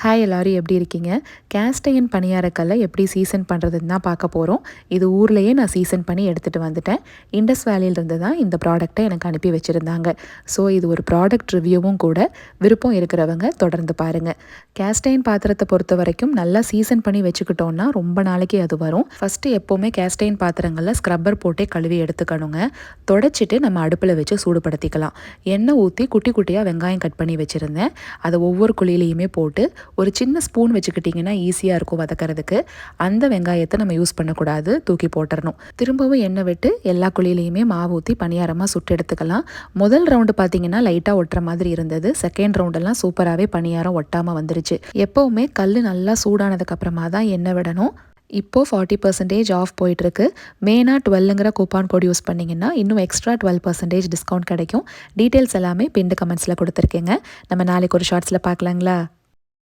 Hi எல்லாரும் எப்படி இருக்கீங்க? கேஸ்ட் அயர்ன் பணியாரக்கல்லை எப்படி சீசன் பண்ணுறதுன்னு தான் பார்க்க போகிறோம். இது ஊர்லேயே நான் சீசன் பண்ணி எடுத்துகிட்டு வந்துட்டேன். இண்டஸ் வேலியிலிருந்து தான் இந்த ப்ராடக்ட்டை எனக்கு அனுப்பி வச்சுருந்தாங்க. ஸோ இது ஒரு ப்ராடக்ட் ரிவ்யூவும் கூட. விருப்பம் இருக்கிறவங்க தொடர்ந்து பாருங்கள். கேஸ்ட் அயர்ன் பாத்திரத்தை பொறுத்த வரைக்கும் நல்லா சீசன் பண்ணி வச்சுக்கிட்டோன்னா ரொம்ப நாளைக்கு அது வரும். ஃபஸ்ட்டு எப்போவுமே கேஸ்ட் அயர்ன் பாத்திரங்களில் ஸ்க்ரப்பர் போட்டே கழுவி எடுத்துக்கணுங்க. தொடச்சிட்டு நம்ம அடுப்பில் வச்சு சூடுபடுத்திக்கலாம். எண்ணெய் ஊற்றி குட்டி குட்டியாக வெங்காயம் கட் பண்ணி வச்சுருந்தேன். அதை ஒவ்வொரு குழியிலையுமே போட்டு ஒரு சின்ன ஸ்பூன் வச்சுக்கிட்டிங்கன்னா ஈஸியாக இருக்கும் வதக்கிறதுக்கு. அந்த வெங்காயத்தை நம்ம யூஸ் பண்ணக்கூடாது, தூக்கி போட்டுறணும். திரும்பவும் எண்ணெய் விட்டு எல்லா குழியிலையுமே மாவு ஊற்றி பணியாரமாக சுட்டு எடுத்துக்கலாம். முதல் ரவுண்டு பார்த்தீங்கன்னா லைட்டாக ஒட்டுற மாதிரி இருந்தது. செகண்ட் ரவுண்டெல்லாம் சூப்பராகவே பணியாரம் ஒட்டாமல் வந்துருச்சு. எப்போவுமே கல் நல்லா சூடானதுக்கப்புறமா தான் எண்ணெய் விடணும். இப்போது 40% ஆஃப் போயிட்டுருக்கு. மெயினாக 12ங்கிற கூப்பான் கோட் யூஸ் பண்ணிங்கன்னா இன்னும் எக்ஸ்ட்ரா 12% டிஸ்கவுண்ட் கிடைக்கும். டீட்டெயில்ஸ் எல்லாமே பின்டு கமெண்ட்ஸில் கொடுத்துருக்கேங்க. நம்ம நாளைக்கு ஒரு ஷார்ட்ஸில் பார்க்கலாங்களா?